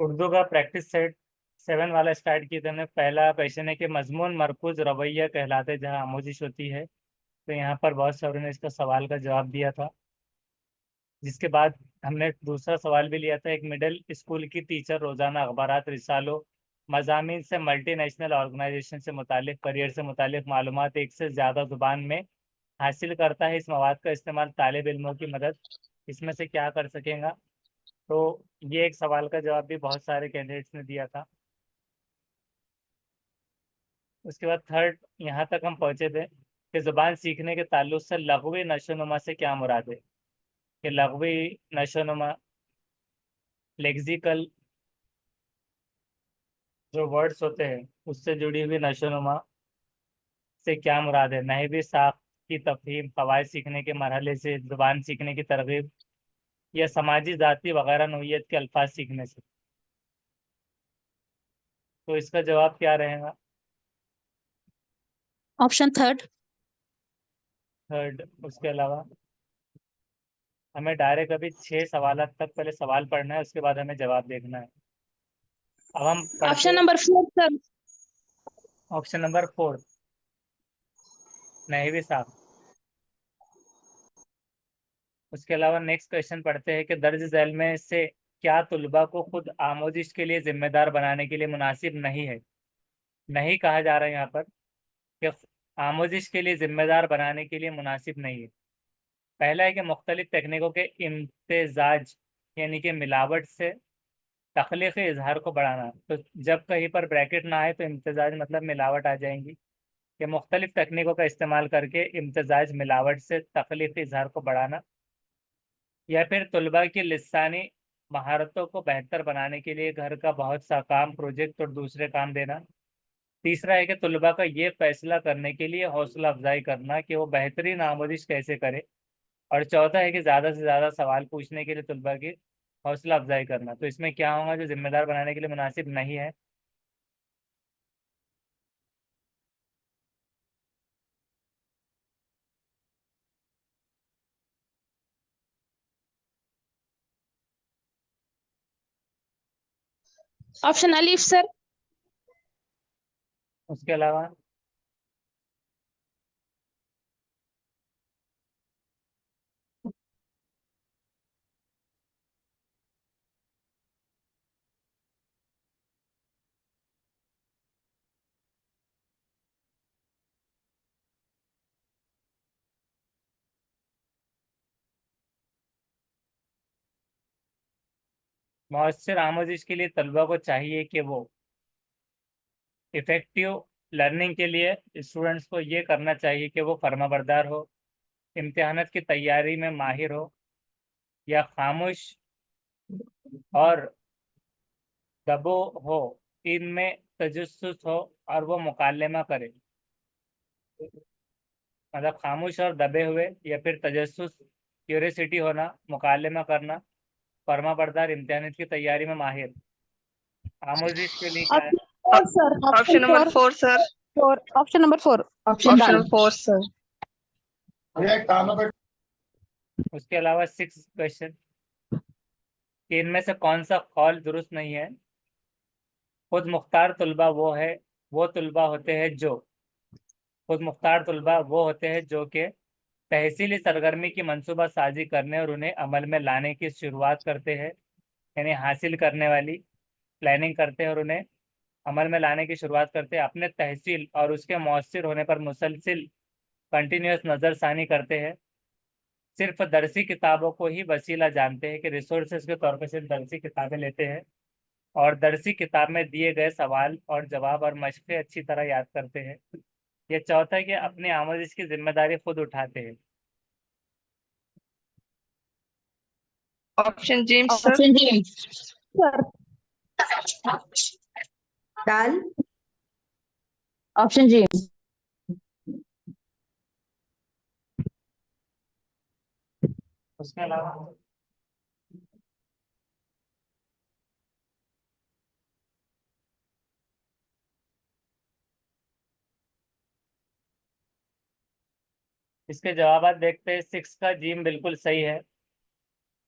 उर्दू का practice set 7 वाला start किया था हमने। पहला क्वेश्चन है कि मजमून मरकूज रवैया कहलाते जहाँ आमोजिश होती है। तो यहाँ पर बहुत सारों ने इसका सवाल का जवाब दिया था। जिसके बाद हमने दूसरा सवाल भी लिया था। एक मिडिल स्कूल की टीचर रोजाना अखबारात, रिसालों, मजामीन से मल्टीनेशनल ऑर्गेनाइजेशन से मुतालिक, करियर से मुतालिक मालूमात एक से ज़्यादा जुबान में हासिल करता है। इस मवाद का इस्तेमाल तालिब इल्मों की मदद इसमें से क्या कर सकेगा? तो ये एक सवाल का जवाब भी बहुत सारे कैंडिडेट्स ने दिया था। उसके बाद थर्ड यहाँ तक हम पहुंचे थे कि ज़ुबान सीखने के ताल्लुक से लग़वी नशोनुमा से क्या मुराद है? कि लग़वी नशोनुमा, लेक्सिकल जो वर्ड्स होते हैं उससे जुड़ी हुई नशोनुमा से क्या मुराद है? नहवी साख की तफहीम, कवायद सीखने के मरहले से, ज़ुबान सीखने की तरगीब, या समाजी ज़ाती वगैरह नोयत के अल्फाज सीखने से। तो इसका जवाब क्या रहेगा? Option third. थर्ड। उसके अलावा हमें डायरेक्ट अभी 6 सवाल तक पहले सवाल पढ़ना है, उसके बाद हमें जवाब देखना है। अब हम पढ़ते ऑप्शन हैं नंबर 4 सर। ऑप्शन नंबर 4, नहवी साख। उसके अलावा नेक्स्ट क्वेश्चन पढ़ते हैं कि दर्ज झैल में से क्या तुलबा को खुद आमोजिश के लिए जिम्मेदार बनाने के लिए मुनासिब नहीं है? नहीं कहा जा रहा है यहाँ पर कि आमोजिश के लिए जिम्मेदार बनाने के लिए मुनासिब नहीं है। पहला है कि मुख्तलिफ तकनीकों के इम्तजाज यानी कि मिलावट से तख्लीकी इजहार को बढ़ाना। तो जब कहीं पर ब्रैकेट ना आए तो इम्तजाज मतलब मिलावट आ जाएंगी। कि मुख्तलिफ तकनीकों का इस्तेमाल करके इम्तजाज मिलावट से तख्लीकी इजहार को बढ़ाना, या फिर तलबा की लिसानी महारतों को बेहतर बनाने के लिए घर का बहुत सा काम, प्रोजेक्ट और दूसरे काम देना। तीसरा है कि तलबा का ये फैसला करने के लिए हौसला अफजाई करना कि वो बेहतरीन आमोजिश कैसे करे। और चौथा है कि ज़्यादा से ज़्यादा सवाल पूछने के लिए तलबा की हौसला अफजाई करना। तो इसमें क्या होगा जो जिम्मेदार बनाने के लिए मुनासिब नहीं है? Option Alif sir. उसके अलावा मौसर आमोजिश के लिए तलबा को चाहिए कि वो इफ़ेक्टिव लर्निंग के लिए स्टूडेंट्स को ये करना चाहिए कि वो फर्माबरदार हो, इम्तिहानात की तैयारी में माहिर हो, या खामोश और दबो हो, इनमें तजस्सुस हो और वो मुकालमा करे। मतलब खामोश और दबे हुए, या फिर तजस्सुस, क्यूरियोसिटी होना, मुकालमा करना, फर्माबरदार, इम्तिहानात की तैयारी में माहिर। आमोजिश के लिए क्या है? Option 4 sir. Option number 4 sir. Option number 4। Option option दाल। Number 4 sir. उसके अलावा 6 क्वेश्चन कि इनमें से कौन सा कौल दुरुस्त नहीं है? खुद मुख्तार तलबा वो तलबा होते हैं जो खुद मुख्तार तलबा वो होते हैं जो कि तहसीली सरगर्मी की मंसूबा साजी करने और उन्हें अमल में लाने की शुरुआत करते हैं। यानी हासिल करने वाली प्लानिंग करते हैं और उन्हें अमल में लाने की शुरुआत करते हैं। अपने तहसील और उसके मौसर होने पर मुसलसिल कंटिन्यूस नज़रसानी करते हैं। सिर्फ दरसी किताबों को ही वसीला जानते हैं, कि रिसोर्सेज के तौर पर सिर्फ दरसी किताबें लेते हैं और दरसी किताब में दिए गए सवाल और जवाब और मशक़ें अच्छी तरह याद करते हैं। ये चौथा है कि अपनी आमोजिश की जिम्मेदारी खुद उठाते हैं। Option James sir. ऑप्शन जी सर। दाल। ऑप्शन जी। उसके अलावा इसके जवाब देखते हैं। 6 का जीम बिल्कुल सही है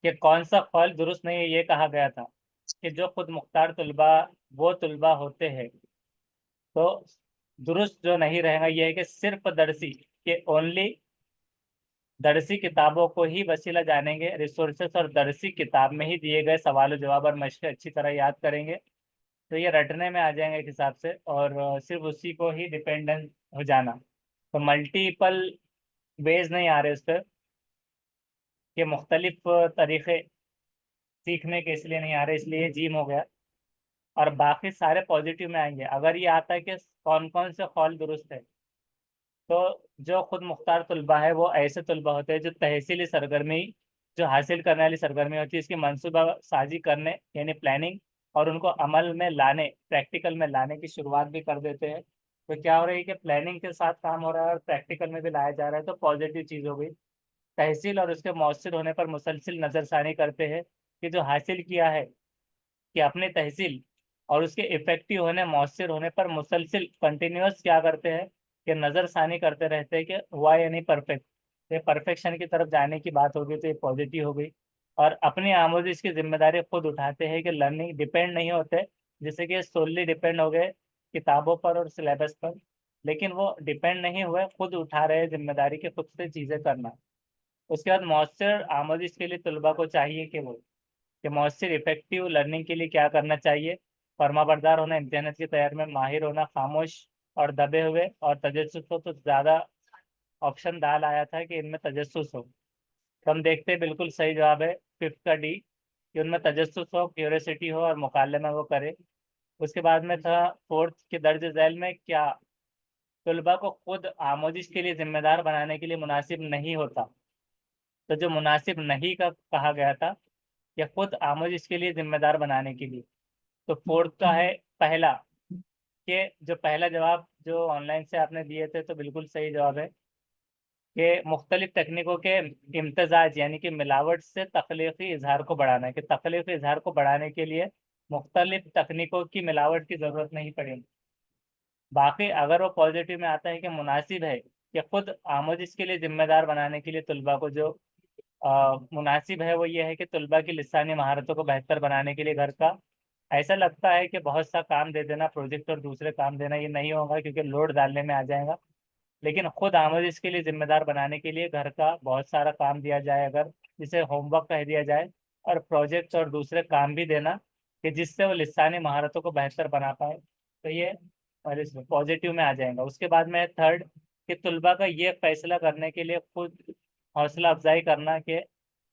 कि कौन सा फल दुरुस्त नहीं है ये कहा गया था। कि जो खुद मुख्तार तलबा वो तलबा होते हैं, तो दुरुस्त जो नहीं रहेगा ये है कि सिर्फ दरसी के ओनली दरसी किताबों को ही वसीला जानेंगे, रिसोर्सेस और दरसी किताब में ही दिए गए सवाल जवाब और मशक़ अच्छी तरह याद करेंगे, तो ये रटने में आ जाएंगे एक हिसाब से, और सिर्फ उसी को ही डिपेंडेंट हो जाना। तो मल्टीपल वेज नहीं आ रहे उस पर, कि मुख्तलिफ तरीक़े सीखने के इसलिए नहीं आ रहे, इसलिए जीम हो गया। और बाकी सारे पॉजिटिव में आएंगे। अगर ये आता है कि कौन कौन से कौल दुरुस्त है, तो जो खुद मुख्तार तलबा है वो ऐसे तलबा होते हैं जो तहसीली सरगर्मी, जो हासिल करने वाली सरगर्मी होती है, इसकी मनसूबा साजी करने यानी प्लानिंग और उनको अमल में लाने, प्रैक्टिकल में लाने की शुरुआत भी कर देते हैं। तो क्या हो रही है कि प्लानिंग के साथ काम हो रहा है और प्रैक्टिकल में भी लाया जा रहा है, तो पॉजिटिव चीज़ हो गई। तहसील और उसके मौसर होने पर मुसलसिल नज़रसानी करते हैं कि जो हासिल किया है, कि अपनी तहसील और उसके इफेक्टिव होने, मौसर होने पर मुसलसिल कंटिन्यूअस क्या करते हैं कि नज़रसानी करते रहते हैं कि हुआ या नहीं परफेक्ट। ये परफेक्शन की तरफ जाने की बात होगी, तो ये पॉजिटिव हो गई। और अपनी आमोजिश की जिम्मेदारी खुद उठाते हैं कि लर्निंग डिपेंड नहीं होते, जैसे कि सोलली डिपेंड हो गए किताबों पर और सिलेबस पर, लेकिन वो डिपेंड नहीं हुए, खुद उठा रहे जिम्मेदारी के खुद से चीज़ें करना। उसके बाद मौसर आमोजिश के लिए तलबा को चाहिए कि मौसर इफेक्टिव लर्निंग के लिए क्या करना चाहिए। फरमाबरदार होना, इम्तहानात की तैयारी में माहिर होना, खामोश और दबे हुए और तजस्सुस हो, तो ज़्यादा ऑप्शन दाल आया था कि इनमें तजस्सुस हो, तो हम देखते हैं बिल्कुल सही जवाब है फिफ्थ का डी, कि उनमें तजस्सुस हो, क्यूरियोसिटी हो और मुकाले में वो करे। उसके बाद में था फोर्थ के दर्ज झैल में क्या तलबा को खुद आमोजिश के लिए जिम्मेदार बनाने के लिए मुनासिब नहीं होता। तो जो मुनासिब नहीं का कहा गया था, या खुद आमोजिश के लिए जिम्मेदार बनाने के लिए, तो फोर्थ का है पहला, कि जो पहला जवाब जो ऑनलाइन से आपने दिए थे, तो बिल्कुल सही जवाब है कि मुख्तलिफ तकनीकों के इम्तजाज यानी कि मिलावट से तख्लीकी इजहार को बढ़ाना है, कि तख्लीकी इजहार को बढ़ाने के लिए मुख्तलिफ तकनीकों की मिलावट की ज़रूरत नहीं पड़ेगी। बाकी अगर वो पॉजिटिव में आता है कि मुनासिब है कि खुद आमोजिश के लिए जिम्मेदार बनाने के लिए तलबा को जो मुनासिब है, वो ये है कि तलबा की लिसानी महारतों को बेहतर बनाने के लिए घर का, ऐसा लगता है कि बहुत सा काम दे देना, प्रोजेक्ट और दूसरे काम देना, ये नहीं होगा क्योंकि लोड डालने में आ जाएगा। लेकिन खुद आमोजिश के लिए जिम्मेदार बनाने के लिए घर का बहुत सारा काम दिया जाए, अगर जिसे होमवर्क कह दिया जाए, और प्रोजेक्ट्स और दूसरे काम भी देना, कि जिससे वो लिसानी महारतों को बेहतर बना पाए, तो ये और इसमें पॉजिटिव में आ जाएगा। उसके बाद में थर्ड, कि तलबा का ये फैसला करने के लिए खुद हौसला अफजाई करना, कि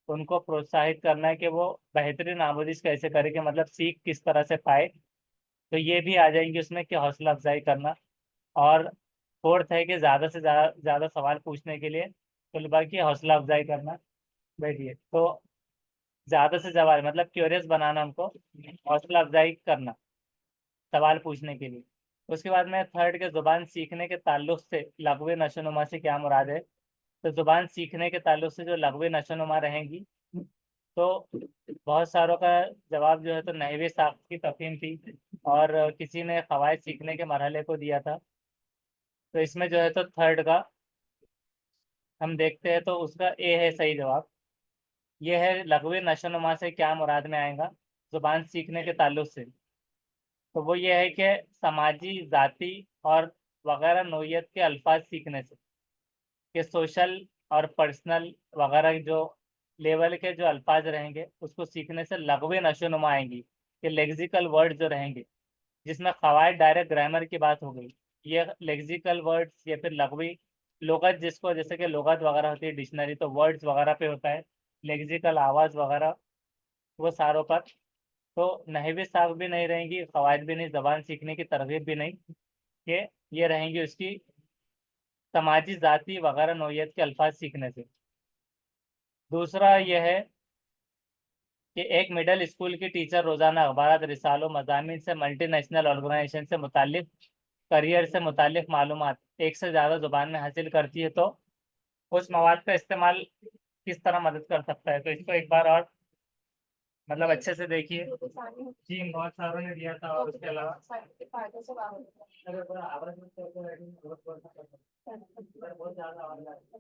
उनको प्रोत्साहित करना है कि वो बेहतरीन आमोजिश कैसे करें, कि मतलब सीख किस तरह से पाए, तो ये भी आ जाएंगे उसमें, कि हौसला अफजाई करना। और फोर्थ है कि ज़्यादा से ज़्यादा ज़्यादा सवाल पूछने के लिए तलबा की हौसला अफजाई करना। बैठिए, तो ज़्यादा से सवाल मतलब क्यूरियस बनाना, उनको हौसला अफजाई करना सवाल पूछने के लिए। उसके बाद में थर्ड के ज़ुबान सीखने के ताल्लुक से लग़वी नशोनुमा से क्या मुराद है। तो ज़ुबान सीखने के ताल्लुक से जो लग़वी नशोनुमा रहेंगी, तो बहुत सारों का जवाब जो है तो नहवी साख्त की तफहीम थी, और किसी ने क़वायद सीखने के मरहले को दिया था। तो इसमें जो है तो थर्ड का हम देखते हैं, तो उसका ए है सही जवाब। ये है लग़वी नशोनुमा से क्या मुराद में आएगा ज़ुबान सीखने के ताल्लुक से। तो वो ये है कि समाजी, ज़ाती और वगैरह नोयत के अल्फाज सीखने से, कि सोशल और पर्सनल वगैरह जो लेवल के जो अल्फाज रहेंगे उसको सीखने से लग़वी नशोनुमा आएंगी, कि लेक्सिकल वर्ड जो रहेंगे, जिसमें क़वायद डायरेक्ट ग्रामर की बात हो गई, ये लेक्सिकल वर्ड्स या फिर लग़वी लुग़त, जिसको जैसे कि लुग़त वगैरह होती है डिक्शनरी, तो वर्ड्स वगैरह पे होता है, लेक्सिकल आवाज़ वगैरह वो सारों पर। तो नहवी साख भी नहीं रहेंगी, क़वायद भी नहीं, ज़बान सीखने की तरगीब भी नहीं, कि ये रहेंगी उसकी समाजी, ज़ाती वगैरह नौइयत के अल्फाज सीखने से। दूसरा यह है कि एक मिडिल स्कूल की टीचर रोज़ाना अखबार, रिसालों, मज़ामीन से मल्टीनेशनल ऑर्गेनाइजेशन से मुतालिक, करियर से मुतालिक मालूमात एक से ज़्यादा ज़ुबान में हासिल करती है, तो उस मवाद का इस्तेमाल किस तरह मदद कर सकता है। तो इसको एक बार और मतलब अच्छे से देखिए जी, बहुत सारों ने दिया था, और उसके अलावा अगर पूरा आवाज मत करके बैठेंगे, बहुत ज़्यादा आवाज आ रही है।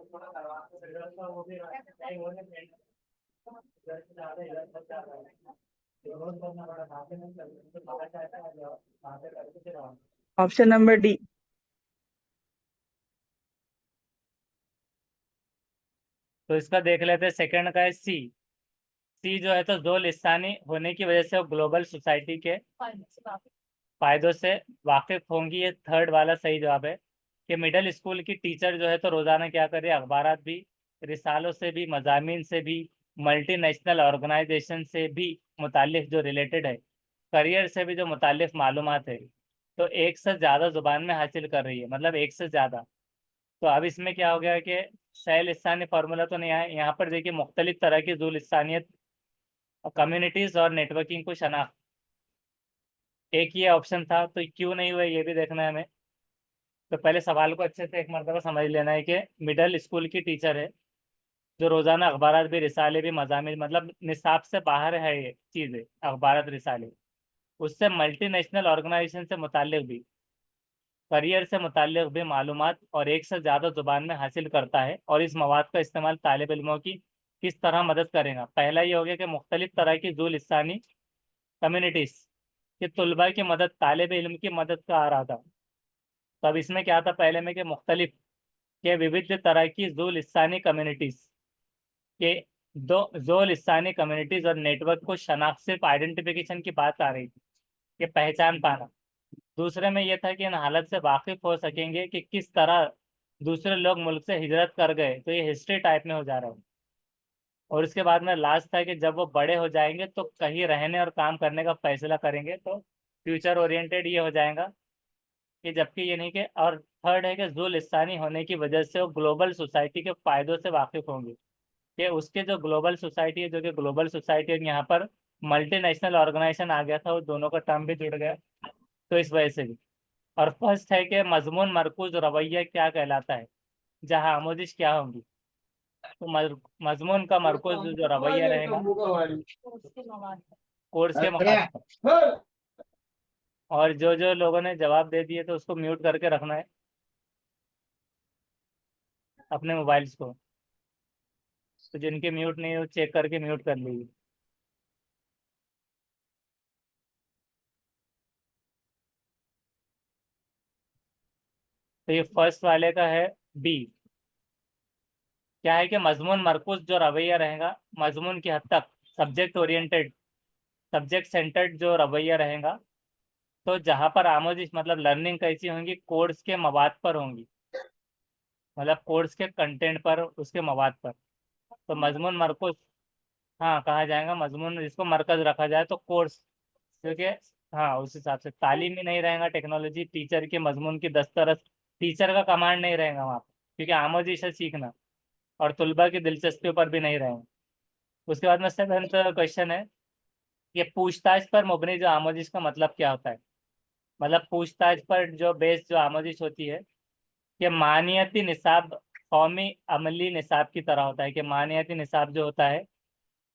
थोड़ा करवा के वो भी नहीं होने देंगे। इधर से ज़्यादा इधर तक जा रहा है। Option number D. तो इसका देख लेते हैं, सेकंड का है सी। सी जो है तो दो लिसानी होने की वजह से वो ग्लोबल सोसाइटी के फायदों से वाकिफ होंगी। ये थर्ड वाला सही जवाब है कि मिडिल स्कूल की टीचर जो है तो रोजाना क्या करे, अखबारात भी, रिसालों से भी, मजामीन से भी, मल्टीनेशनल ऑर्गेनाइजेशन से भी मुतालिक जो रिलेटेड है, करियर से भी जो मुतालिक मालूमात है, तो एक से ज़्यादा जुबान में हासिल कर रही है, मतलब एक से ज़्यादा। तो अब इसमें क्या हो गया कि सह लिसानी फार्मूला तो नहीं आया यहाँ पर। देखिए मुख्तलिफ तरह की जो लिसानियत, कम्युनिटीज और नेटवर्किंग को शनाख्त, एक ये ऑप्शन था, तो क्यों नहीं हुआ ये भी देखना है हमें। तो पहले सवाल को अच्छे से एक मरतबा समझ लेना है कि मिडिल स्कूल की टीचर है जो रोज़ाना अखबारात भी, रिसाले भी, मजामिन, मतलब निसाब से बाहर है ये चीज़ें, अखबारात रिसाले, उससे मल्टीनेशनल ऑर्गेनाइजेशन से मुताल्लिक भी, करियर से मुताल्लिक भी मालूमात और एक से ज़्यादा ज़ुबान में हासिल करता है। और इस मवाद का इस्तेमाल तालिब इल्मों की किस तरह मदद करेगा। पहला ये हो गया कि मुख्तलिफ तरह की जुल लिसानी कम्युनिटीज़ के तलबा की मदद, तालिब इल्म की मदद का आ रहा था। तब इसमें क्या था पहले में कि मुख्तलिफ के विविध तरह की जो लिसानी कम्युनिटीज़ के दो जो लिसानी कम्युनिटीज़ और नेटवर्क को शनाख्त, सिर्फ आइडेंटिफिकेशन की बात आ रही थी कि पहचान पाना। दूसरे में यह था कि इन हालत से वाकिफ हो सकेंगे कि किस तरह दूसरे लोग मुल्क से हिजरत कर गए, तो ये हिस्ट्री टाइप में हो जा रहा है। और इसके बाद में लास्ट था कि जब वो बड़े हो जाएंगे तो कहीं रहने और काम करने का फैसला करेंगे, तो फ्यूचर ओरिएंटेड ये हो जाएगा कि, जबकि ये नहीं कि। और थर्ड है कि जो लिसानी होने की वजह से वो ग्लोबल सोसाइटी के फायदों से वाकिफ होंगे, कि उसके जो ग्लोबल सोसाइटी है, जो कि ग्लोबल सोसाइटी है यहाँ पर मल्टीनेशनल ऑर्गेनाइजेशन आ गया था, वो दोनों का टर्म भी जुड़ गया, तो इस वजह से भी। और फर्स्ट है कि मजमून मरकूज रवैया क्या कहलाता है, जहाँ आमोजिश क्या होंगी। तो मजमून का मरकूज जो रवैया रहेगा कोर्स के मवाद पर। और जो जो लोगों ने जवाब दे दिए तो उसको म्यूट करके रखना है अपने मोबाइल्स को। तो जिनके म्यूट नहीं है वो चेक करके म्यूट कर लीजिए। तो ये फर्स्ट वाले का है बी। क्या है कि मजमून मरकूज जो रवैया रहेगा, मजमून की हद तक सब्जेक्ट ओरिएंटेड, सब्जेक्ट सेंटर्ड जो रवैया रहेगा, तो जहाँ पर आमोजिश मतलब लर्निंग कैसी होंगी, कोर्स के मवाद पर होंगी, मतलब कोर्स के कंटेंट पर, उसके मवाद पर। तो मजमून मरकूज, हाँ कहा जाएगा मजमून, जिसको मरकज रखा जाए तो कोर्स, क्योंकि हाँ उस हिसाब से तालीम ही नहीं रहेगा, टेक्नोलॉजी, टीचर के मजमून की दस्तरस, टीचर का कमांड नहीं रहेगा वहाँ पर, क्योंकि आमोजिश है सीखना, और तुलबा की दिलचस्पी पर भी नहीं रहेगा। उसके बाद में सेवेंथ क्वेश्चन है, ये पूछताछ पर मुबनी जो आमोजिश का मतलब क्या होता है। मतलब पूछताछ पर जो बेस जो आमोजिश होती है, कि मानियती निसाब कौमी अमली निसाब की तरह होता है, कि मानियती निसाब जो होता है,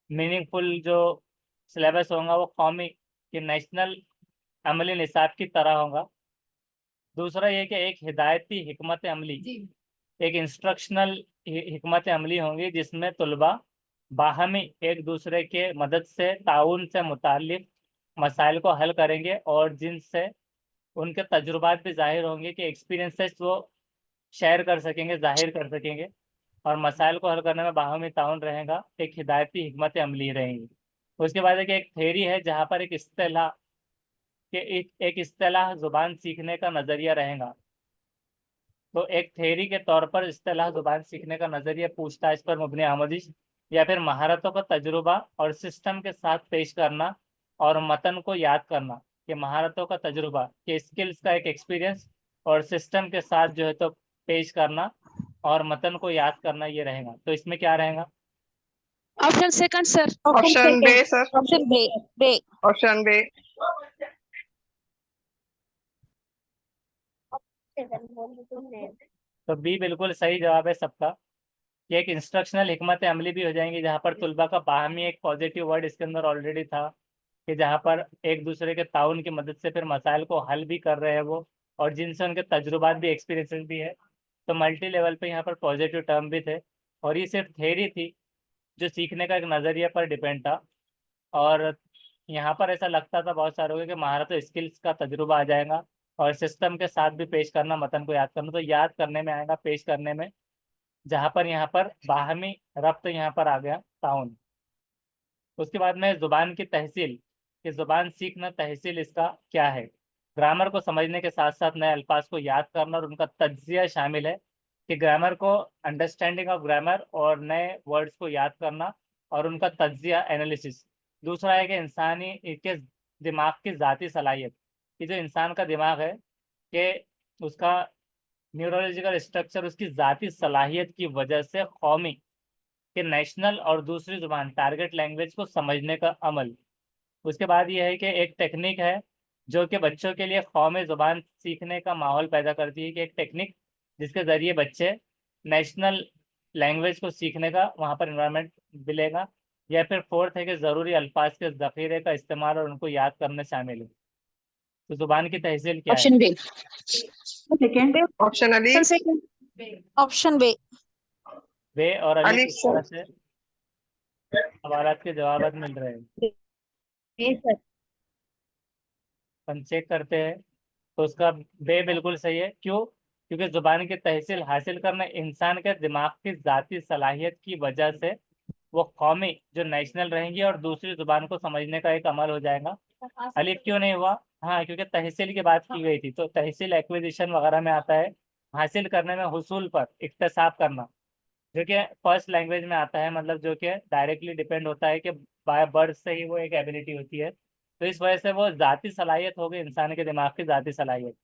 मीनिंगफुल जो सिलेबस होगा वो कौमी कि नेशनल अमली निसाब की तरह होगा। दूसरा ये कि एक हिदायती हिकमत अमली, एक इंस्ट्रक्शनल हिकमत अमली होंगी जिसमें तुलबा बाहमी एक दूसरे के मदद से, ताउन से मुतालिक मसाइल को हल करेंगे, और जिनसे उनके तजुर्बात भी जाहिर होंगे, कि एक्सपीरियंसेस वो शेयर कर सकेंगे, जाहिर कर सकेंगे, और मसाइल को हल करने में बाहमी ताउन रहेगा, एक हिदायती हिकमत अमली रहेंगी। उसके बाद है कि एक थेरी है जहाँ पर एक इस्तेलाह, कि एक इस्तेलाह जुबान सीखने का नज़रिया रहेगा। तो एक थेरी के तौर पर इस्तेलाह जुबान सीखने का नज़रिया पूछताछ पर मुबनी आमोजिश, या फिर महारतों का तजुर्बा और सिस्टम के साथ पेश करना और मतन को याद करना, कि महारतों का तजुर्बा, कि स्किल्स का एक एक्सपीरियंस, और सिस्टम के साथ जो है तो पेश करना और मतन को याद करना, ये रहेगा। तो इसमें क्या रहेगा। Option second sir. ऑप्शन बे सर। ऑप्शन बे। बे। ऑप्शन बे। तो बी बिल्कुल सही जवाब है सबका, कि एक इंस्ट्रक्शनल हिकमत अमली भी हो जाएंगी, जहाँ पर तुलबा का बाहमी एक पॉजिटिव वर्ड इसके अंदर ऑलरेडी था, कि जहाँ पर एक दूसरे के ताउन की मदद से फिर मसाइल को हल भी कर रहे हैं वो, और जिनसे उनके तजुर्बात भी, एक्सपीरियंसेस भी है। तो मल्टी लेवल पे यहाँ पर पॉजिटिव टर्म भी थे। और ये सिर्फ थेरी थी जो सीखने का एक नज़रिया पर डिपेंड था। और यहाँ पर ऐसा लगता था बहुत सारों को कि महारत और स्किल्स का तजुर्बा आ जाएगा और सिस्टम के साथ भी पेश करना, मतन को याद करना, तो याद करने में आएगा, पेश करने में। जहाँ पर यहाँ पर बाहमी रब्त यहाँ पर आ गया ताउन। उसके बाद में जुबान की तहसील, कि जुबान सीखना तहसील इसका क्या है। ग्रामर को समझने के साथ साथ नए अल्फाज को याद करना और उनका तज्जिया शामिल है, कि ग्रामर को, अंडरस्टैंडिंग ऑफ ग्रामर और नए वर्ड्स को याद करना और उनका तज्जिया, एनालिसिस। दूसरा है कि इंसानी के दिमाग की ज़ाती सलाहियत, कि जो इंसान का दिमाग है कि उसका न्यूरोलॉजिकल स्ट्रक्चर उसकी ज़ाती सलाहियत की वजह से कौमी कि नेशनल और दूसरी जुबान टारगेट लैंग्वेज को समझने का अमल। उसके बाद यह है कि एक टेक्निक है जो कि बच्चों के लिए कौमी जुबान सीखने का माहौल पैदा करती है, कि एक टेक्निक जिसके ज़रिए बच्चे नेशनल लैंग्वेज को सीखने का वहाँ पर इन्वायरमेंट मिलेगा। या फिर फोर्थ है कि ज़रूरी अल्फाज के ज़ख़ीरे का इस्तेमाल और उनको याद करने शामिल है। तो जुबान की तहसील क्या है? Option B. Second. Option Ali. Option second. Option B. वे और अली अली किस sir. तरह से सवालात के जवाब मिल रहे हैं? A sir. हम चेक करते हैं, तो उसका बे बिल्कुल सही है। क्यों? क्योंकि जुबान की तहसील हासिल करना इंसान के दिमाग की ज़ाती सलाहियत की वजह से वो कौमी जो नेशनल रहेंगी और दूसरी जुबान को समझने का एक अमल हो जाएगा। अलिफ क्यों नहीं हुआ? हाँ, क्योंकि तहसील की बात की गई थी, तो तहसील एक्विजिशन वगैरह में आता है, हासिल करने में, हुसूल पर, इक्तसाब करना, जो कि फर्स्ट लैंग्वेज में आता है, मतलब जो कि डायरेक्टली डिपेंड होता है कि बाय बर्थ से ही वो एक एबिलिटी होती है। तो इस वजह से वो ज़ाती सलाहियत हो गई इंसान के दिमाग की ज़ाती सलाहियत,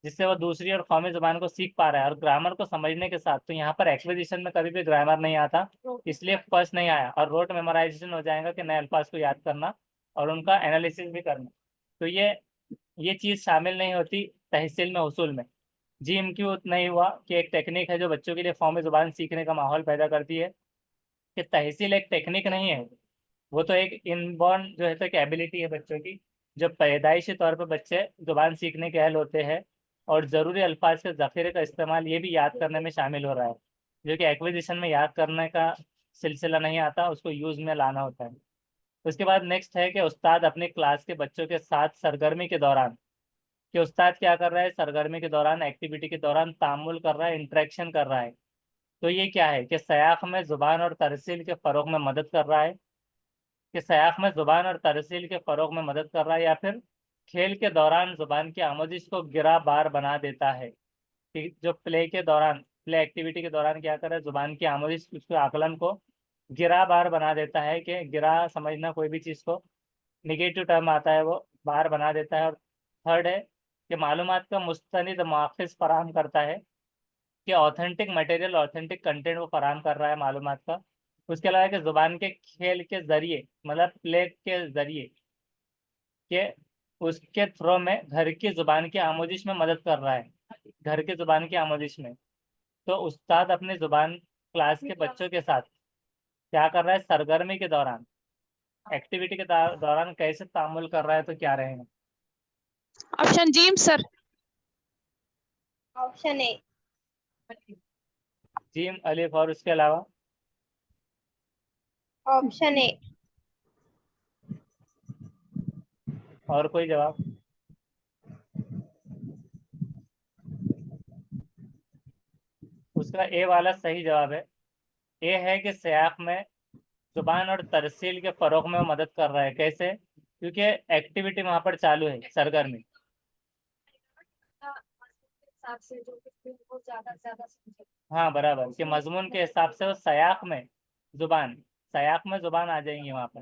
जिससे वो दूसरी और कौमी ज़ुबान को सीख पा रहा है और ग्रामर को समझने के साथ। तो यहाँ पर एक्विजिशन में कभी भी ग्रामर नहीं आता, इसलिए फर्स्ट नहीं आया, और रोट मेमोराइजेशन हो जाएगा कि नए अल्फाज को याद करना और उनका एनालिसिस भी करना। तो ये चीज़ शामिल नहीं होती तहसील में, उसूल में। जी क्यों नहीं हुआ? कि एक टेक्निक है जो बच्चों के लिए कौमी ज़ुबान सीखने का माहौल पैदा करती है, कि तहसील एक टेक्निक नहीं है, वो तो एक इनबॉर्न जो है तो एक एबिलिटी है बच्चों की, जो पैदाइशी तौर पर बच्चे जुबान सीखने के अहल होते हैं। और ज़रूरी अल्फाज के ज़ख़ीरे का इस्तेमाल ये भी याद करने में शामिल हो रहा है, जो कि एक्विजिशन में याद करने का सिलसिला नहीं आता, उसको यूज़ में लाना होता है। उसके बाद नेक्स्ट है कि उस्ताद अपनी क्लास के बच्चों के साथ सरगर्मी के दौरान, कि उस्ताद क्या कर रहा है, सरगर्मी के दौरान, एक्टिविटी के दौरान तामुल कर रहा है, इंटरेक्शन कर रहा है। तो ये क्या है? कि सयाख में ज़ुबान और तरसील के फ़रोग में मदद कर रहा है, कि सयाख में ज़ुबान और तरसील के फ़रोग में मदद कर रहा है, या फिर खेल के दौरान ज़ुबान की आमोजिश को गिरा बार बना देता है, कि जो प्ले के दौरान, प्ले एक्टिविटी के दौरान क्या कर रहा है, ज़ुबान की आमोजिश, उसके आकलन को गिरा बार बना देता है, कि गिरा समझना कोई भी चीज़ को, निगेटिव टर्म आता है वो बार बना देता है। और थर्ड है कि मालूमात का मुस्तनिद माखिज फराहम करता है, कि ऑथेंटिक मटेरियल, ऑथेंटिक कंटेंट वो फराहम कर रहा है मालूमात का। उसके अलावा कि ज़ुबान के खेल के ज़रिए, मतलब प्ले के ज़रिए, कि उसके थ्रो में घर की ज़ुबान की आमोजिश में मदद कर रहा है, घर की ज़ुबान की आमोजिश में। तो उस्ताद अपनी ज़ुबान क्लास के बच्चों के साथ क्या कर रहा है, सरगर्मी के दौरान, एक्टिविटी के दौरान कैसे तामुल कर रहा है, तो क्या रहेगा? Option G sir. Option A. Gym, अलिफ और उसके अलावा? Option A. और कोई जवाब? उसका ए वाला सही जवाब है। ए है कि सयाक में जुबान और तरसील के फ़रोग में वो मदद कर रहा है। कैसे? क्योंकि एक्टिविटी वहाँ पर चालू है, सरगर्मी। हाँ बराबर, कि मजमून के हिसाब से वो सयाक में जुबान, सयाक में जुबान आ जाएंगी वहाँ पर,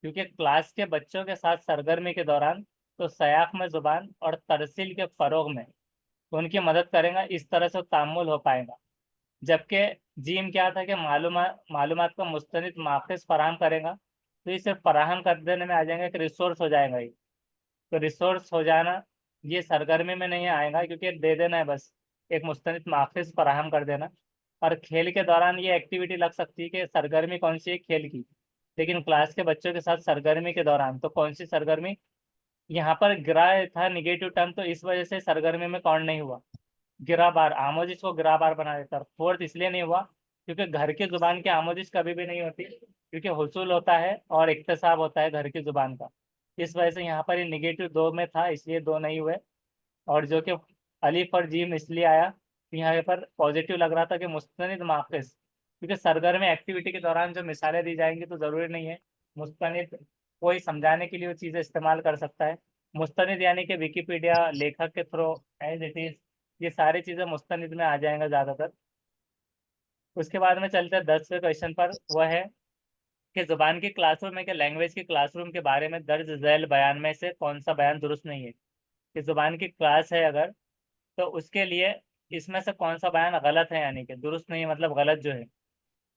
क्योंकि क्लास के बच्चों के साथ सरगर्मी के दौरान, तो सयाक में जुबान और तरसील के फ़रोग में उनकी मदद करेगा, इस तरह से तामुल हो पाएगा। जबकि जीम क्या था, कि मालूमात का मुस्तनिद माखिज फराहम करेगा, तो इसे फराहम कर देने में आ जाएगा, एक रिसोर्स हो जाएगा ये। तो रिसोर्स हो जाना ये सरगर्मी में नहीं आएगा, क्योंकि दे देना है बस, एक मुस्तनिद माखिज फराहम कर देना। और खेल के दौरान ये एक्टिविटी लग सकती है कि सरगर्मी कौन सी है, खेल की, लेकिन क्लास के बच्चों के साथ सरगर्मी के दौरान, तो कौन सी सरगर्मी? यहाँ पर गिरा था निगेटिव टर्म, तो इस वजह से सरगर्मी में काउंट नहीं हुआ। गिरा बार, आमोजिश को गिरा बार बना देता। फोर्थ इसलिए नहीं हुआ क्योंकि घर की जुबान की आमोजिश कभी भी नहीं होती, क्योंकि हुसूल होता है और इक्तसाब होता है घर की जुबान का। इस वजह से यहाँ पर ये नेगेटिव 2 में था, इसलिए 2 नहीं हुए। और जो कि अलिफ और जीम इसलिए आया कि यहाँ पर पॉजिटिव लग रहा था कि मुस्तनिद माखिस, क्योंकि सरगर्म एक्टिविटी के दौरान जो मिसालें दी जाएंगी तो ज़रूरी नहीं है मुस्तनिद कोई समझाने के लिए वो चीज़ें इस्तेमाल कर सकता है। मुस्तनिद यानी कि विकिपीडिया, लेखक के थ्रू, एज इट इज़, ये सारी चीज़ें मुस्तनिद में आ जाएंगा ज़्यादातर। उसके बाद में चलते हैं 10वें क्वेश्चन पर। वह है कि जुबान की क्लासरूम में, कि लैंग्वेज की क्लासरूम के बारे में दर्ज झैल बयान में से कौन सा बयान दुरुस्त नहीं है। कि जुबान की क्लास है अगर, तो उसके लिए इसमें से कौन सा बयान गलत है, यानी कि दुरुस्त नहीं है मतलब गलत जो है।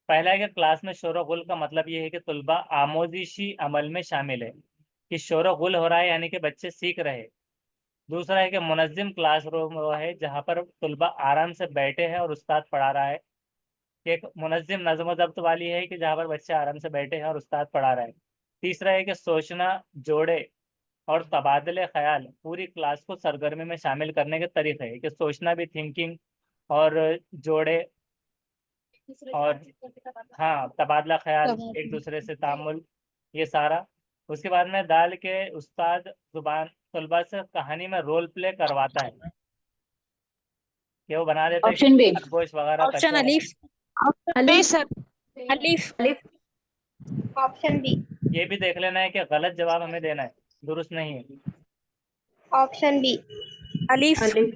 पहला है कि क्लास में शोर गुल का मतलब ये है कि तुलबा आमोजिशी अमल में शामिल है, कि शोर गुल हो रहा है यानी कि बच्चे सीख रहे हैं। दूसरा है कि मुनज़्ज़म क्लासरूम वो है जहाँ पर तुलबा आराम से बैठे हैं और उस्ताद पढ़ा रहा है। कि एक मुनज़्ज़म नज़्म ज़ब्त वाली है कि जहाँ पर बच्चे आराम से बैठे हैं और उस्ताद पढ़ा रहा है। तीसरा है कि सोचना, जोड़े और तबादले ख्याल पूरी क्लास को सरगर्मी में शामिल करने के तरीके है। कि सोचना भी थिंकिंग, और जोड़े, और हाँ तबादला ख्याल, एक दूसरे से तामुल, ये सारा। उसके बाद में दाल के उस्ताद जुबान तलबा से कहानी में रोल प्ले करवाता है, कि वो बना देता है ऑप्शन बी। खरगोश वगैरह, ऑप्शन कछुआ। अलीफ। Option B sir. अलीफ। Option B. ये भी देख लेना है कि गलत जवाब हमें देना है, दुरुस्त नहीं है। Option B. अलीफ। अलीफ।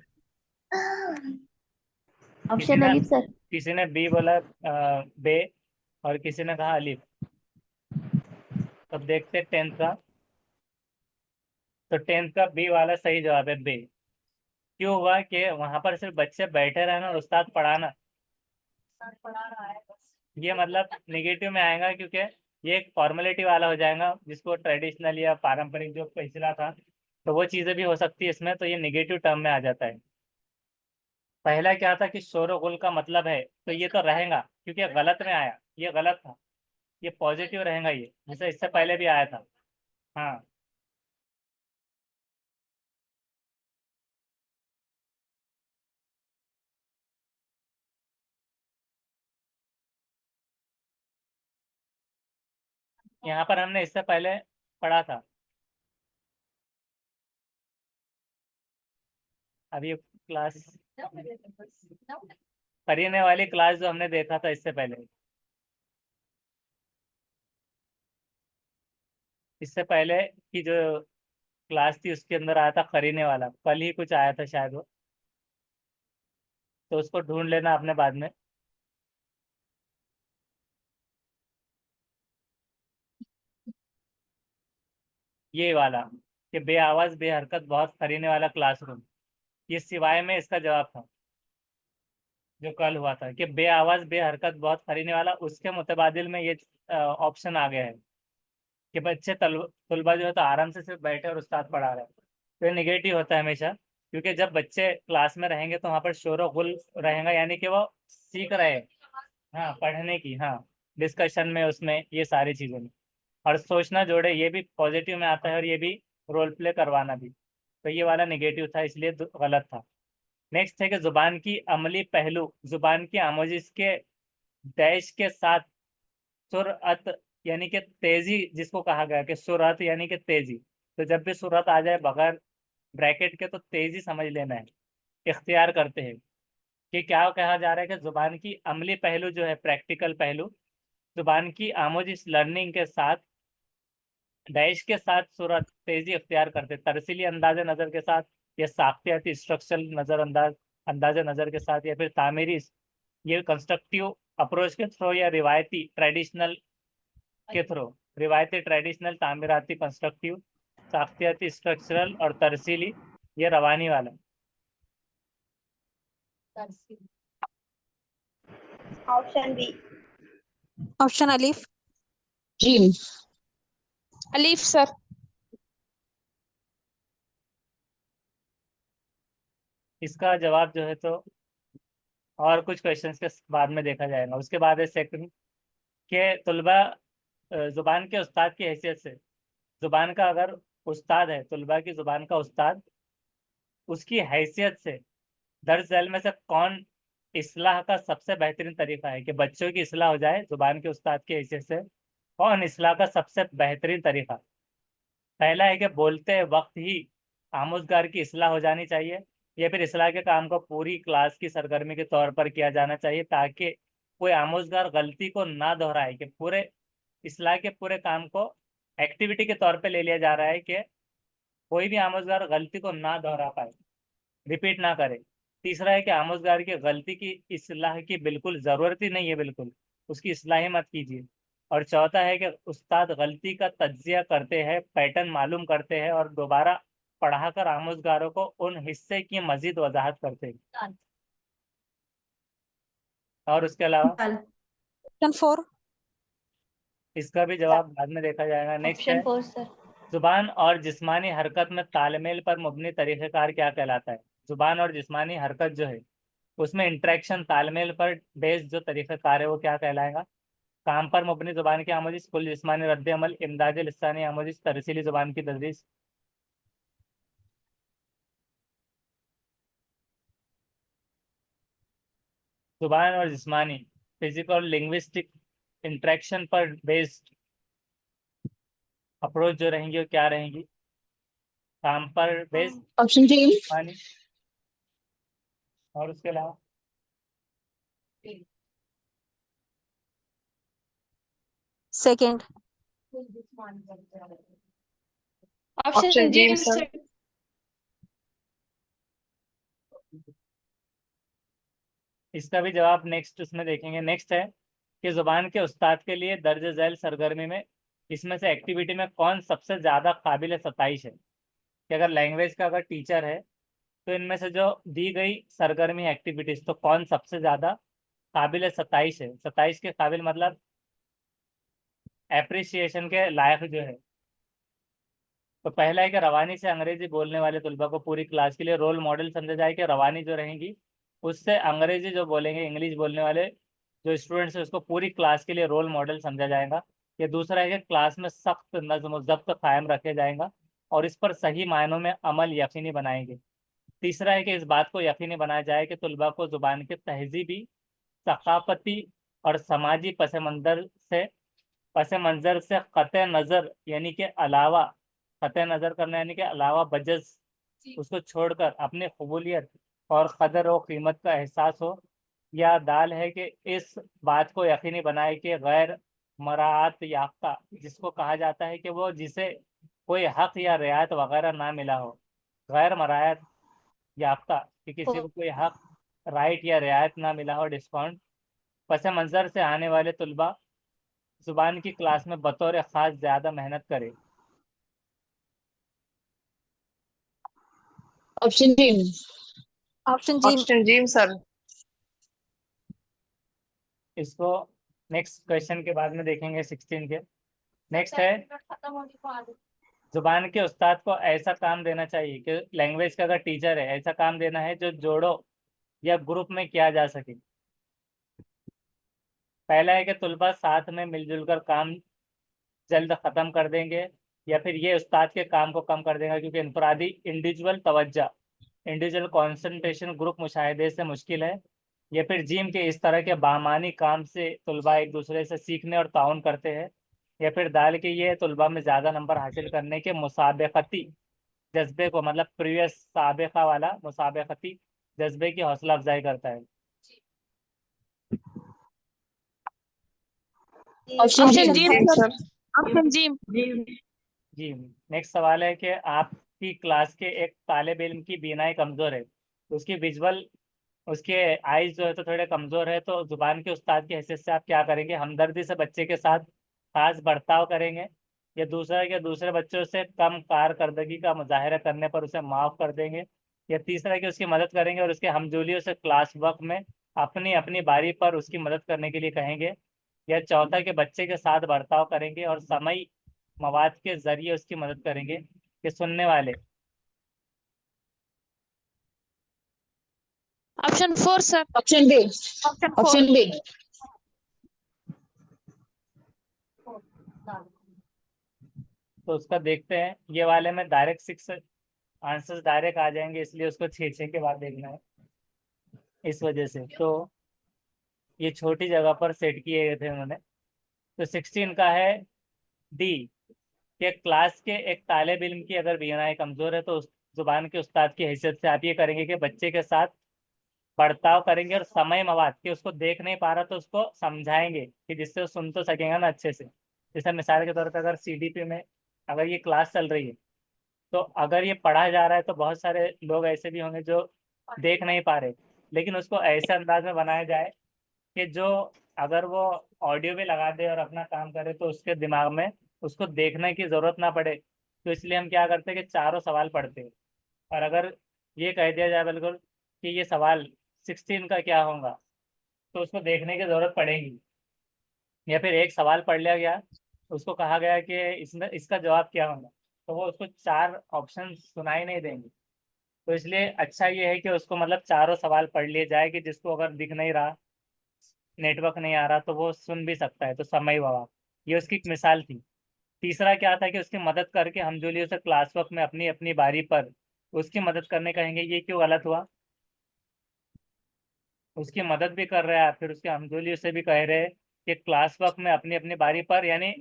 किसी ऑप्शन ने अलीफ सर। किसी ने बी बोला, बे, और किसी ने कहा अलीफ। तब देखते हैं 10th का। तो 10th का बी वाला सही जवाब है, बे। क्यों हुआ कि वहां पर सिर्फ बच्चे बैठे रहना और उस्ताद पढ़ाना, ये मतलब निगेटिव में आएगा, क्योंकि ये एक फॉर्मेलिटी वाला हो जाएगा, जिसको ट्रेडिशनल या पारंपरिक जो पिछला था, तो वो चीज़ें भी हो सकती है इसमें, तो ये निगेटिव टर्म में आ जाता है। पहला क्या था कि शोर गुल का मतलब है, तो ये तो रहेगा क्योंकि गलत में आया, ये गलत था। ये पॉजिटिव रहेगा, ये जैसे इससे पहले भी आया था। हाँ, यहाँ पर हमने इससे पहले पढ़ा था। अभी क्लास करीने वाली क्लास जो हमने देखा था इससे पहले, इससे पहले की जो क्लास थी उसके अंदर आया था करीने वाला, कल ही कुछ आया था शायद वो, तो उसको ढूंढ लेना आपने बाद में। ये वाला, कि बे आवाज बे हरकत बहुत करीने वाला क्लासरूम, ये सिवाय में इसका जवाब था, जो कल हुआ था कि बे आवाज बे हरकत बहुत करीने वाला, उसके मुतबादिल में ये ऑप्शन आ गया है कि बच्चे तलबा जो है तो आराम से सिर्फ बैठे और उस्ताद पढ़ा रहे हैं। तो ये निगेटिव होता है हमेशा, क्योंकि जब बच्चे क्लास में रहेंगे तो वहाँ पर शोर और गुल रहेगा, यानी कि वो सीख रहे हैं। हाँ, पढ़ने की, हाँ, डिस्कशन में, उसमें, ये सारी चीज़ों में। और सोचना जोड़े ये भी पॉजिटिव में आता है, और ये भी रोल प्ले करवाना भी। तो ये वाला निगेटिव था, इसलिए गलत था। नेक्स्ट है कि जुबान की अमली पहलू, जुबान की आमोजिश के डैश के साथ सुरअत, यानी कि तेजी, जिसको कहा गया कि सुरअत यानी कि तेजी, तो जब भी सुरअत आ जाए बगैर ब्रैकेट के तो तेजी समझ लेना है, इख्तियार करते हैं। कि क्या कहा जा रहा है कि जुबान की अमली पहलू जो है, प्रैक्टिकल पहलू, जुबान की आमोजिश लर्निंग के साथ डैश के साथ सूरत तेजी अख्तियार करते, तरसीली अंदाज नज़र के साथ, या साख्तियाती स्ट्रक्चरल नज़र अंदाज नज़र के साथ, या फिर तामीरी, ये कंस्ट्रक्टिव अप्रोच के थ्रू, या रिवायती ट्रेडिशनल के थ्रू, रिवायती ट्रेडिशनल, तामीराती कंस्ट्रक्टिव, साख्तियाती स्ट्रक्चरल, और तरसीली, ये रवानी वाला। Option B. ऑप्शन अलीफ। जी। अलीफ सर। इसका जवाब जो है तो और कुछ क्वेश्चंस के बाद में देखा जाएगा। उसके बाद है सेकंड, के तुलबा जुबान के उस्ताद की हैसियत से, जुबान का अगर उस्ताद है, तुलबा की जुबान का उस्ताद, उसकी हैसियत से दर्ज झैल में से कौन इस्लाह का सबसे बेहतरीन तरीका है, कि बच्चों की इस्लाह हो जाए जुबान के उस्ताद की हैसियत से, कौन इस्लाह का सबसे बेहतरीन तरीका। पहला है कि बोलते वक्त ही आमोजगार की इस्लाह हो जानी चाहिए, या फिर इस्लाह के काम को पूरी क्लास की सरगर्मी के तौर पर किया जाना चाहिए, ताकि कोई आमोजगार गलती को ना दोहराए, कि पूरे इस्लाह के पूरे काम को एक्टिविटी के तौर पे ले लिया जा रहा है कि कोई भी आमोजगार गलती को ना दोहरा पाए, रिपीट ना करे। तीसरा है कि आमोजगार की गलती की इस्लाह की बिल्कुल ज़रूरत ही नहीं है, बिल्कुल उसकी इस्लाह ही मत कीजिए। और चौथा है कि उस्ताद गलती का तज्जिया करते हैं, पैटर्न मालूम करते हैं और दोबारा पढ़ाकर आमोजगारों को उन हिस्से की मजीद वजाहत करते हैं। और उसके अलावा ऑप्शन 4। इसका भी जवाब बाद में देखा जाएगा। नेक्स्ट है, ऑप्शन 4 सर। जुबान और जिस्मानी हरकत में तालमेल पर मुबनी तरीक़ेकार क्या कहलाता है? जुबान और जिस्मानी हरकत जो है उसमें इंटरेक्शन, तालमेल पर बेस्ड जो तरीक़ेकार है वो क्या कहलाएगा? काम पर मुबनी जुबान की आमोजिश, कुल जिस्मानी रद्द अमल, इमदाद लिसानी आमोजिश, तरसीली जुबान की तदरीस। जुबान और जिस्मानी, फिजिकल और लिंग्विस्टिक इंटरेक्शन पर बेस्ड अप्रोच जो रहेंगी वो क्या रहेंगी? काम पर बेस्ड ऑप्शन जी। जिस्मानी। और उसके अलावा सेकंड। ऑप्शन जी सर। इसका भी जवाब नेक्स्ट उसमें देखेंगे। नेक्स्ट है कि जुबान के उस्ताद के लिए दर्ज झैल सरगर्मी में इसमें से एक्टिविटी में कौन सबसे ज़्यादा काबिल सताइश है? कि अगर लैंग्वेज का अगर टीचर है तो इनमें से जो दी गई सरगर्मी एक्टिविटीज तो कौन सबसे ज़्यादा काबिल सताइश है? सताइश के काबिल मतलब एप्रिसिएशन के लायक जो है। तो पहला है कि रवानी से अंग्रेजी बोलने वाले तलबा को पूरी क्लास के लिए रोल मॉडल समझा जाए, कि रवानी जो रहेंगी उससे अंग्रेजी जो बोलेंगे, इंग्लिश बोलने वाले जो स्टूडेंट्स है उसको पूरी क्लास के लिए रोल मॉडल समझा जाएगा। ये दूसरा है कि क्लास में सख्त नज्म व ज़ब्त कायम रखे जाएगा और इस पर सही मायनों में अमल यकीनी बनाएंगे। तीसरा है कि इस बात को यकीनी बनाया जाए कि तलबा को ज़ुबान के तहजीबी, सकाफती और समाजी पस मंज़र से क़त नज़र यानी कि अलावा, क़त नज़र करना यानी कि अलावा बजस उसको छोड़कर अपनी कबूलियत और कदर व कीमत का एहसास हो। या दाल है कि इस बात को यकीनी बनाए कि गैर मराआत याफ्ता जिसको कहा जाता है कि वो जिसे कोई हक या रियायत वगैरह ना मिला हो, गैर मरायत याफ्ता कि किसी को कोई हक, राइट या रियायत ना मिला हो, डिस्काउंट, पस मंज़र से आने वाले तलबा जुबान की क्लास में बतौर ख़ास ज़्यादा मेहनत करे। ऑप्शन जी। ऑप्शन जी। ऑप्शन जी सर। इसको नेक्स्ट क्वेश्चन के बाद में देखेंगे 16 के। नेक्स्ट है, जुबान के उस्ताद को ऐसा काम देना चाहिए कि लैंग्वेज का अगर टीचर है ऐसा काम देना है जो जोड़ो या ग्रुप में किया जा सके। पहला है कि तलबा साथ में मिलजुल कर काम जल्द ख़त्म कर देंगे, या फिर ये उस्ताद के काम को कम कर देगा, क्योंकि इनफरादी इंडिविजुअल तवज्जा, इंडिविजुअल कंसंट्रेशन ग्रुप मुशाहिदे से मुश्किल है। या फिर जिम के इस तरह के बामानी काम से तलबा एक दूसरे से सीखने और ताउन करते हैं। या फिर दाल के ये तलबा में ज़्यादा नंबर हासिल करने के मुसाबकती जज्बे को, मतलब प्रीवियस साबिका वाला मुसाबकती जज्बे की हौसला अफजाई करता है। ऑप्शन ऑप्शन जी जी सर। ऑप्शन जी। जी। नेक्स्ट सवाल है कि आपकी क्लास के एक तालिब इल्म की बीनाई कमज़ोर है, उसकी विजुअल, उसके आइज जो है तो थोड़े कमज़ोर है, तो जुबान के उस्ताद की हैसियत से आप क्या करेंगे? हमदर्दी से बच्चे के साथ खास बर्ताव करेंगे, या दूसरा है कि दूसरे बच्चों से कम कारकर्दगी का मुजाहरा करने पर उसे माफ़ कर देंगे, या तीसरा है कि उसकी मदद करेंगे और उसके हमजोलियों से क्लास वक्त में अपनी अपनी बारी पर उसकी मदद करने के लिए कहेंगे, या चौथा कि बच्चे के साथ बर्ताव करेंगे और समय मवाद के जरिए उसकी मदद करेंगे। कि सुनने वाले, option 4 sir. Option B. Option 4। Option B. तो उसका देखते हैं। ये वाले में डायरेक्ट 6 आंसर्स डायरेक्ट आ जाएंगे, इसलिए उसको 6 के बाद देखना है। इस वजह से तो ये छोटी जगह पर सेट किए गए थे उन्होंने। तो 16 का है डी, कि क्लास के एक तालिब इल्म की अगर बीनाई कमजोर है तो उस जुबान के उस्ताद की हैसियत से आप ये करेंगे कि बच्चे के साथ बर्ताव करेंगे और समय मवाद कि उसको देख नहीं पा रहा तो उसको समझाएंगे कि जिससे वो सुन तो सकेगा ना अच्छे से। जैसे मिसाल के तौर पर अगर सीडीपी में अगर ये क्लास चल रही है तो अगर ये पढ़ा जा रहा है तो बहुत सारे लोग ऐसे भी होंगे जो देख नहीं पा रहे, लेकिन उसको ऐसे अंदाज में बनाया जाए कि जो अगर वो ऑडियो भी लगा दे और अपना काम करे तो उसके दिमाग में उसको देखने की जरूरत ना पड़े। तो इसलिए हम क्या करते हैं कि चारों सवाल पढ़ते हैं, और अगर ये कह दिया जाए बिल्कुल कि ये सवाल 16 का क्या होगा तो उसको देखने की जरूरत पड़ेगी। या फिर एक सवाल पढ़ लिया गया, उसको कहा गया कि इसमें इसका जवाब क्या होगा, तो वो उसको चार ऑप्शन सुनाई नहीं देंगे। तो इसलिए अच्छा ये है कि उसको मतलब चारों सवाल पढ़ लिए जाए कि जिसको अगर दिख नहीं रहा, नेटवर्क नहीं आ रहा, तो वो सुन भी सकता है। तो समय वाला ये उसकी एक मिसाल थी। तीसरा क्या था कि उसकी मदद करके हम जो लिए उसे क्लास वर्क में अपनी अपनी बारी पर उसकी मदद करने कहेंगे। ये क्यों गलत हुआ? उसकी मदद भी कर रहे हैं आप, फिर उसके हमजोली उसे भी कह रहे हैं कि क्लास वर्क में अपनी अपनी बारी पर, यानी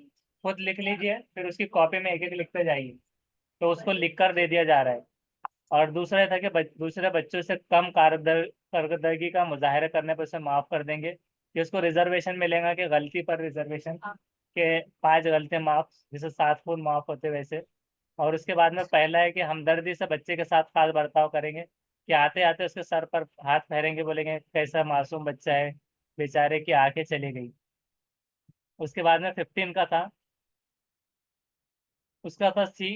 खुद लिख लीजिए फिर उसकी कॉपी में एक एक लिखते जाइए। तो उसको लिख कर दे दिया जा रहा है। और दूसरा था कि दूसरे बच्चों से कम कारकर्दगी का मुजाहरा करने पर उसे माफ कर देंगे कि उसको रिजर्वेशन मिलेगा कि गलती पर रिजर्वेशन के 5 गलती माफ, जैसे 7 फुल माफ होते वैसे। और उसके बाद में पहला है कि हमदर्दी से बच्चे के साथ खास बर्ताव करेंगे कि आते आते उसके सर पर हाथ फेरेंगे, बोलेंगे कैसा मासूम बच्चा है, बेचारे की आंखें चली गई। उसके बाद में 15 का था, उसका था सी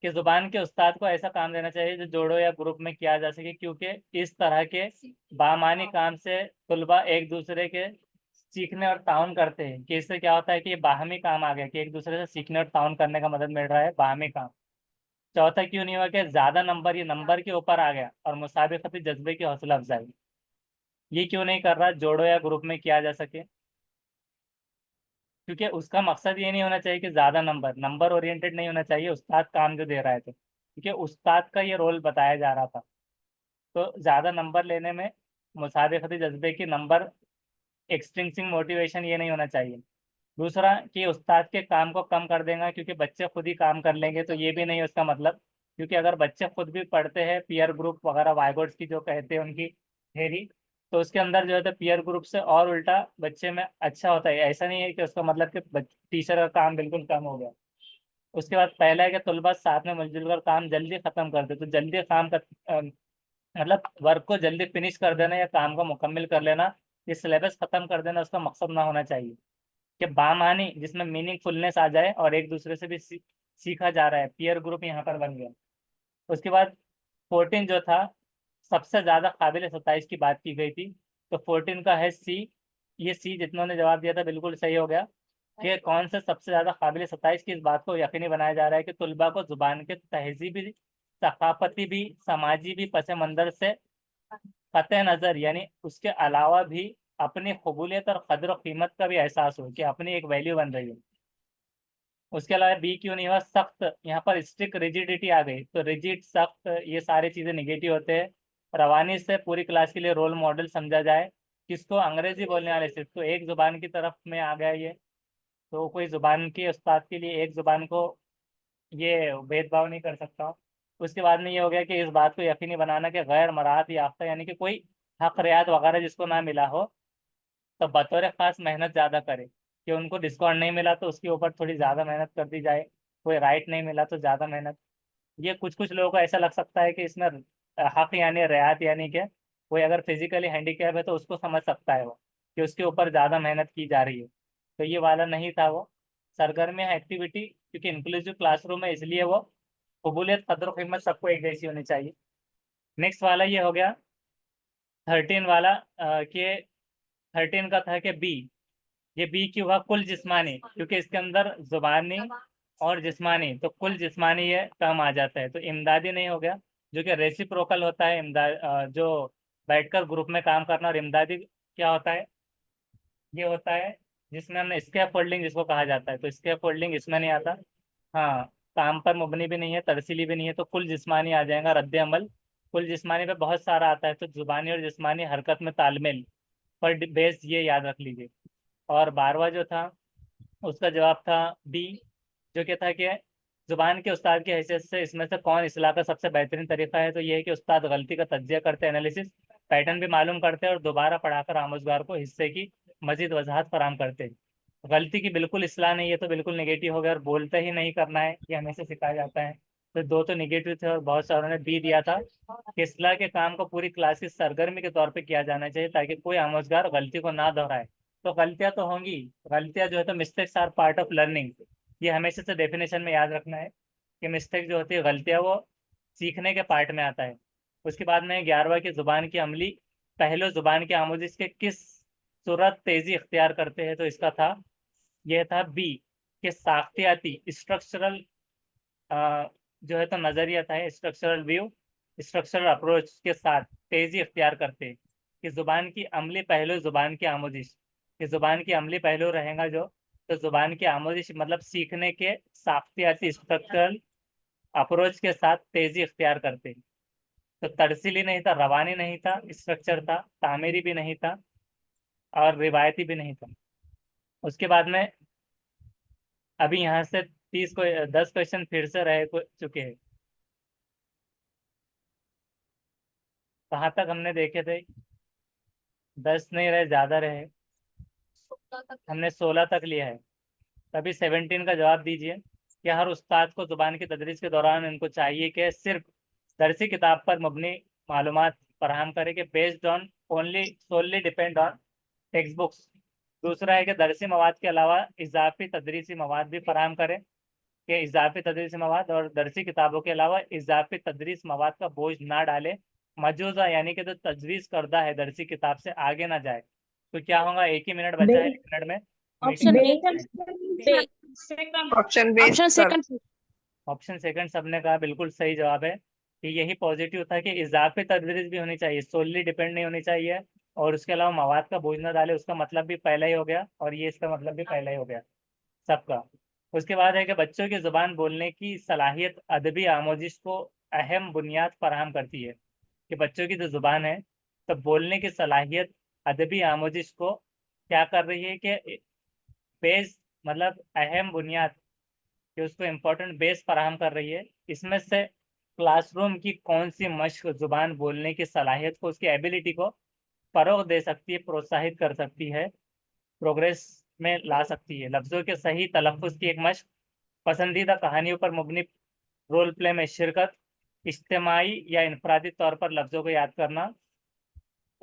कि जुबान के उस्ताद को ऐसा काम देना चाहिए जो जोड़ो या ग्रुप में किया जा सके, क्योंकि इस तरह के बामानी काम से तुलबा एक दूसरे के सीखने और ताउन करते हैं। कि इससे क्या होता है कि ये बाहमी काम आ गया कि एक दूसरे से सीखने और ताउन करने का मदद मिल रहा है, बाहमी काम। चौथा क्यों नहीं हुआ कि ज्यादा नंबर, ये नंबर के ऊपर आ गया, और मुसाबिकती जज्बे की हौसला अफजाई ये क्यों नहीं कर रहा जोड़ो या ग्रुप में किया जा सके? क्योंकि उसका मकसद ये नहीं होना चाहिए कि ज्यादा नंबर, नंबर ओरिएंटेड नहीं होना चाहिए उस्ताद काम जो दे रहा है। तो क्योंकि उस्ताद का ये रोल बताया जा रहा था, तो ज्यादा नंबर लेने में मुसाबिकती जज्बे की नंबर एक्सट्रिंसिक मोटिवेशन ये नहीं होना चाहिए। दूसरा कि उस्ताद के काम को कम कर देगा क्योंकि बच्चे खुद ही काम कर लेंगे, तो ये भी नहीं है उसका मतलब। क्योंकि अगर बच्चे खुद भी पढ़ते हैं पीयर ग्रुप वगैरह वाइगोट्स की जो कहते हैं उनकी थेरी, तो उसके अंदर जो है तो पीयर ग्रुप से और उल्टा बच्चे में अच्छा होता है। ऐसा नहीं है कि उसका मतलब कि टीचर का काम बिल्कुल कम हो गया। उसके बाद पहला है कि तलबा साथ में मिलजुल कर काम जल्दी खत्म कर दे। तो जल्दी काम कर मतलब वर्क को जल्दी फिनिश कर देना या काम को मुकम्मल कर लेना, ये सिलेबस खत्म कर देना उसका मकसद ना होना चाहिए। कि बामानी जिसमें मीनिंगफुलनेस आ जाए और एक दूसरे से भी सीखा जा रहा है, पीयर ग्रुप यहाँ पर बन गया। उसके बाद 14 जो था, सबसे ज्यादा काबिल 27 की बात की गई थी, तो 14 का है सी। ये सी जितनों ने जवाब दिया था बिल्कुल सही हो गया कि कौन से सबसे ज्यादा काबिल 27 की इस बात को यकीनी बनाया जा रहा है कि तुलबा को जुबान के तहजीबी, सकाफती भी, समाजी भी पस मंजर से कतः नजर, यानी उसके अलावा भी अपनी कबूलियत और कदर व कीमत का भी एहसास हो कि अपनी एक वैल्यू बन रही है। उसके अलावा बी क्यों नहीं हुआ? सख्त, यहाँ पर स्ट्रिक्ट रिजिडिटी आ गई, तो रिजिड, सख्त, ये सारी चीजें निगेटिव होते हैं। रवानी से पूरी क्लास के लिए रोल मॉडल समझा जाए किसको? अंग्रेजी बोलने वाले सिर्फ, तो एक जुबान की तरफ में आ गया ये। तो कोई जुबान के उस्ताद के लिए एक जुबान को ये भेदभाव नहीं कर सकता। उसके बाद में ये हो गया कि इस बात को यकीनी बनाना कि गैर मराहत याफ्ता, यानी कि कोई हक रियायत वगैरह जिसको ना मिला हो, तो बतौर खास मेहनत ज़्यादा करे। कि उनको डिस्काउंट नहीं मिला तो उसके ऊपर थोड़ी ज़्यादा मेहनत कर दी जाए, कोई राइट नहीं मिला तो ज़्यादा मेहनत। ये कुछ कुछ लोगों को ऐसा लग सकता है कि इसमें हक यानी रियायत, यानी कि कोई अगर फिजिकली हैंडीकैप है तो उसको समझ सकता है वो कि उसके ऊपर ज़्यादा मेहनत की जा रही है। तो ये वाला नहीं था वो। सरगर्मी एक्टिविटी, क्योंकि इंक्लूसिव क्लासरूम है इसलिए वो कबूलियत, कदर कीमत सबको एक जैसी होनी चाहिए। नेक्स्ट वाला ये हो गया 13 वाला कि 13 का था कि बी। ये बी क्यों हुआ? कुल जिस्मानी, क्योंकि इसके अंदर जुबानी और जिस्मानी, तो कुल जिस्मानी ये टर्म आ जाता है। तो इमदादी नहीं हो गया, जो कि रेसिप्रोकल होता है। इमदाद जो बैठकर ग्रुप में काम करना, और इमदादी क्या होता है? ये होता है जिसमें हमने स्कैप फोल्डिंग जिसको कहा जाता है, तो स्कैप फोल्डिंग इसमें नहीं आता। हाँ, काम पर मुबनी भी नहीं है, तरसीली भी नहीं है, तो कुल जिस्मानी आ जाएगा। रद्द अमल, कुल जिस्मानी पे बहुत सारा आता है, तो जुबानी और जिस्मानी हरकत में तालमेल पर बेस, ये याद रख लीजिए। और 12वां जो था उसका जवाब था बी, जो कहता है कि जुबान के उस्ताद की हैसियत से इसमें से कौन इस्लाह का सबसे बेहतरीन तरीका है, तो ये है कि उस्ताद गलती का तज्जिया करते, एनालिसिस पैटर्न भी मालूम करते हैं और दोबारा पढ़ाकर आमोजगार को हिस्से की मजीद वजाहत फराहम करते हैं। गलती की बिल्कुल इस्लाह नहीं है तो बिल्कुल नेगेटिव हो गया, और बोलते ही नहीं करना है, ये हमेशा सिखाया जाता है। तो दो तो नेगेटिव थे और बहुत सारों ने बी दिया था कि इस्लाह के काम को पूरी क्लास की सरगर्मी के तौर पे किया जाना चाहिए ताकि कोई आमोजगार गलती को ना दोहराए। तो गलतियां तो होंगी, गलतियां जो है तो mistakes are part of learning, ये हमेशा से डेफिनेशन में याद रखना है कि मिस्टेक जो होती है, गलतियां, वो सीखने के पार्ट में आता है। उसके बाद में 11वां की जुबान की अमली पहलू जुबान की आमोजिश के किस सूरत तेजी इख्तियार करते हैं, तो इसका था, यह था बी के साख्तियाती स्ट्रक्चरल जो है तो नजरिया था, स्ट्रक्चरल व्यू, स्ट्रक्चरल अप्रोच के साथ तेजी इख्तियार करते हैं कि जुबान की अमली पहलू जुबान की आमोजिश, कि जुबान की अमली पहलू रहेगा जो, तो जुबान की आमोजिश मतलब सीखने के साख्तियाती स्ट्रक्चरल अप्रोच के साथ तेजी इख्तियार करते हैं। तो तरसीली नहीं था, रवानी नहीं था, स्ट्रक्चर था, तामीरी भी नहीं था और रिवायती भी नहीं था। उसके बाद में अभी यहाँ से 10 क्वेश्चन फिर से रह चुके हैं। कहाँ तक हमने देखे थे? 10 नहीं रहे, ज्यादा रहे, हमने 16 तक लिया है। तभी 17 का जवाब दीजिए कि हर उस्ताद को जुबान की तदरीस के दौरान इनको चाहिए कि सिर्फ दरसी किताब पर मबनी मालूमात फराहम करे कि based on only solely depend on textbooks. दूसरा है कि दरसी मवाद के अलावा इजाफी तदरीसी मवाद भी फराहम करें, कि इजाफी तदरीसी मवाद और दरसी किताबों के अलावा इजाफी तदरीस मवाद का बोझ ना डाले, मजूजा यानी कि जो तजवीज़ करदा है दरसी किताब से आगे ना जाए। तो क्या होगा, एक ही मिनट बचा है, 1 मिनट में ऑप्शन बे option B option sir. Second. Option second सबने कहा, बिल्कुल सही जवाब है कि यही पॉजिटिव था कि इजाफी तदरीस भी होनी चाहिए, सोलली डिपेंड नहीं होनी चाहिए, और उसके अलावा मवाद का बोझ ना डाले, उसका मतलब भी पहला ही हो गया और ये इसका मतलब भी पहला ही हो गया सबका। उसके बाद है कि बच्चों की जुबान बोलने की सलाहियत अदबी आमोजिश को अहम बुनियाद फराहम करती है, कि बच्चों की जो जुबान है तो बोलने की सलाहियत अदबी आमोजिश को क्या कर रही है कि बेस, मतलब अहम बुनियाद, कि उसको इम्पोर्टेंट बेस फराहम कर रही है। इसमें से क्लासरूम की कौन सी मश्क जुबान बोलने की सलाहियत को, उसकी एबिलिटी को फरोग दे सकती है, प्रोत्साहित कर सकती है, प्रोग्रेस में ला सकती है? लफ्ज़ों के सही तलफ़ुज़ की एक मश्क, पसंदीदा कहानियों पर मुबनी रोल प्ले में शिरकत, इज्तिमाई या इनफरादी तौर पर लफ्ज़ों को याद करना।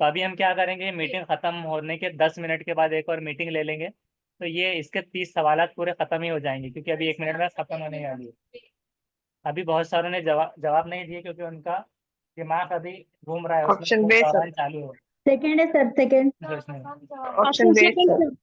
तो अभी हम क्या करेंगे, मीटिंग ख़त्म होने के 10 मिनट के बाद एक और मीटिंग ले लेंगे, तो ये इसके 30 सवालात पूरे ख़त्म ही हो जाएंगे, क्योंकि अभी 1 मिनट में ख़त्म होने वाली है। अभी बहुत सारों ने जवाब नहीं दिए क्योंकि उनका दिमाग अभी घूम रहा है, उसमें ऑप्शन वो बे सर। दौरान चालू हो सेकंड है सर, सेकंड। जो इसमें ऑप्शन बे सेकंड सर। सर।